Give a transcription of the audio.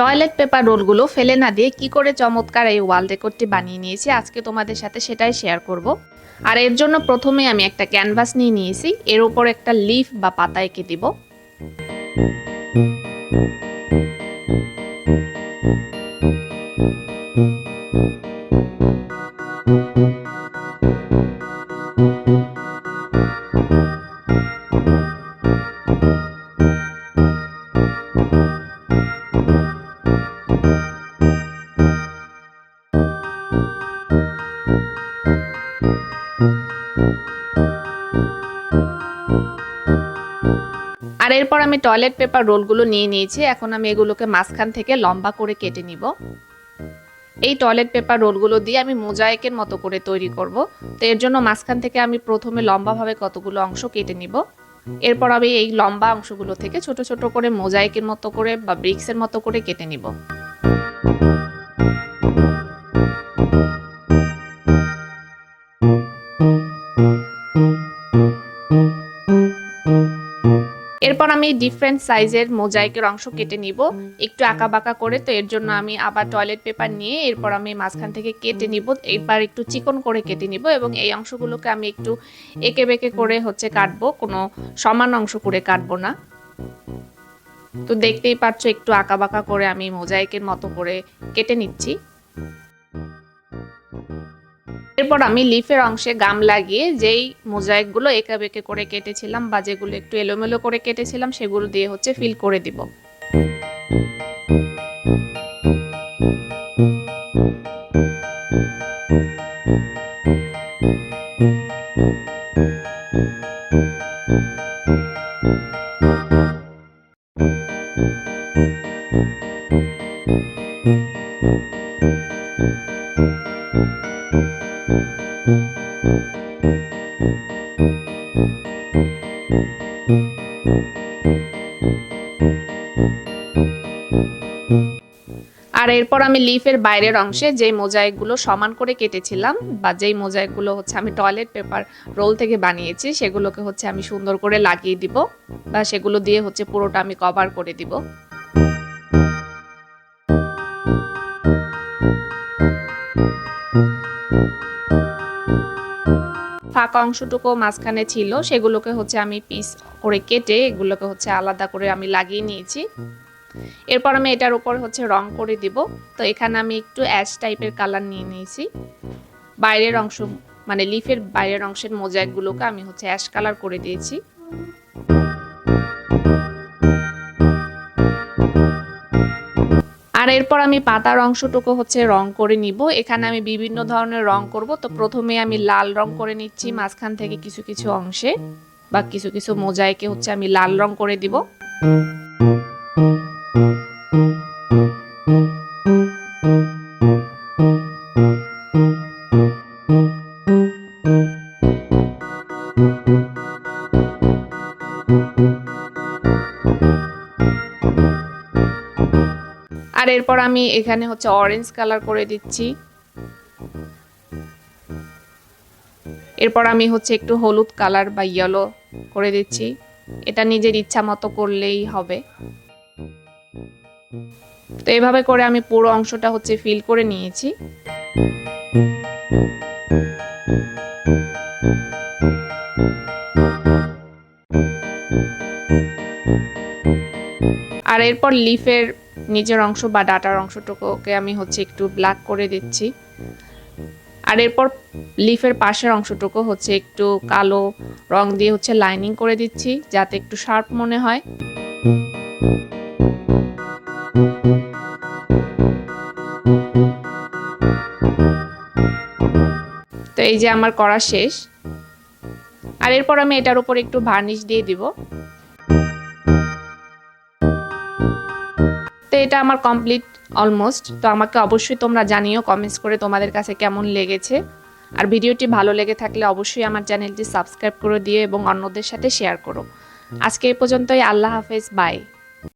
Toilet paper রোলগুলো ফেলে না দিয়ে কি করে চমৎকার এই ওয়াল ডেকোরটি বানিয়ে নিয়েছি আজকে তোমাদের সাথে সেটাই শেয়ার করব। আর এর জন্য প্রথমে আমি একটা ক্যানভাস নিয়ে নিয়েছি, এর উপর একটা লিফ বা পাতা এঁকে দিব। আর এরপর আমি টয়লেট পেপার রোলগুলো নিয়ে নিয়েছি, এখন আমি এগুলোকে মাঝখান থেকে লম্বা করে কেটে নিব। এই টয়লেট পেপার রোলগুলো দিয়ে আমি মোজাইকের মতো করে তৈরি করব। তো এর জন্য মাঝখান থেকে আমি প্রথমে লম্বাভাবে কতগুলো অংশ কেটে নিব। এরপর আমি এই লম্বা অংশগুলো থেকে ছোট ছোট করে মোজাইকের মতো করে বা ব্রিক্সের মতো করে কেটে নিব। এরপর আমি ডিফারেন্ট সাইজের মোজাইকের অংশ কেটে নিব একটু আঁকা বাঁকা করে। তো এর জন্য আমি আবার টয়লেট পেপার নিয়ে এরপর আমি মাঝখান থেকে কেটে নিব, এবার একটু চিকন করে কেটে নিব এবং এই অংশগুলোকে আমি একটু এঁকে বেঁকে করে কাটবো, কোনো সমান অংশ করে কাটবো না। তো দেখতেই পাচ্ছ একটু আঁকা বাঁকা করে আমি মোজাইকের মতো করে কেটে নিচ্ছি। এরপর আমি লিফের অংশে গাম লাগিয়ে যেই মোজাইকগুলো এঁকা বেঁকে করে কেটেছিলাম বা যেগুলো একটু এলোমেলো করে কেটেছিলাম সেগুলো দিয়ে ফিল করে দিব। আর এরপর আমি লিফের বাইরের অংশে যেই মোজাইকগুলো সমান করে কেটেছিলাম বা যেই মোজাইকগুলো আমি টয়লেট পেপার রোল থেকে বানিয়েছি সেগুলোকে আমি সুন্দর করে লাগিয়ে দিব বা সেগুলো দিয়ে পুরোটা আমি কভার করে দিব। ফাঁকা অংশটুকু মাঝখানে ছিল সেগুলোকে আমি পিস করে কেটে এগুলোকে আলাদা করে আমি লাগিয়ে নিয়েছি। এরপর আমি এটার উপর রং করে দিব। তো এখানে আমি একটু অ্যাশ টাইপের কালার নিয়ে নিয়েছি। বাইরের অংশ মানে লিফের বাইরের অংশের মোজাইকগুলোকে আমি অ্যাশ কালার করে দিয়েছি। আর এরপর আমি পাতার অংশটুকু রং করে নিব। এখানে আমি বিভিন্ন ধরনের রং করব। তো প্রথমে আমি লাল রং করে নিচ্ছি মাঝখান থেকে কিছু কিছু অংশে বা কিছু কিছু মোজাইকে আমি লাল রং করে দিব। আর এরপর আমি এখানে অরেঞ্জ কালার করে দিচ্ছি। এরপর আমি একটু হলুদ কালার বা ইয়েলো করে দিচ্ছি। এটা নিজের ইচ্ছা মতো করলেই হবে। তো এইভাবে করে আমি পুরো অংশটা ফিল করে নিয়েছি। আর এরপর লিফের নিচের অংশ বা ডাটার অংশটুকুকে আমি একটু ব্ল্যাক করে দিচ্ছি। আর এরপর লিফের পাশের অংশটুকু একটু কালো রং দিয়ে লাইনিং করে দিচ্ছি যাতে একটু শার্প মনে হয়। তো এই যে আমার করা শেষ। আর এরপর আমি এটার উপর একটু ভার্নিশ দিয়ে দিব। তো এটা আমার কমপ্লিট অলমোস্ট। তো আমাকে অবশ্যই তোমরা জানিও কমেন্টস করে তোমাদের কাছে কেমন লেগেছে। আর ভিডিওটি ভালো লেগে থাকলে অবশ্যই আমার চ্যানেলটি সাবস্ক্রাইব করে দিও এবং অন্যদের সাথে শেয়ার করো। আজকে এই পর্যন্তই। আল্লাহ হাফেজ, বাই।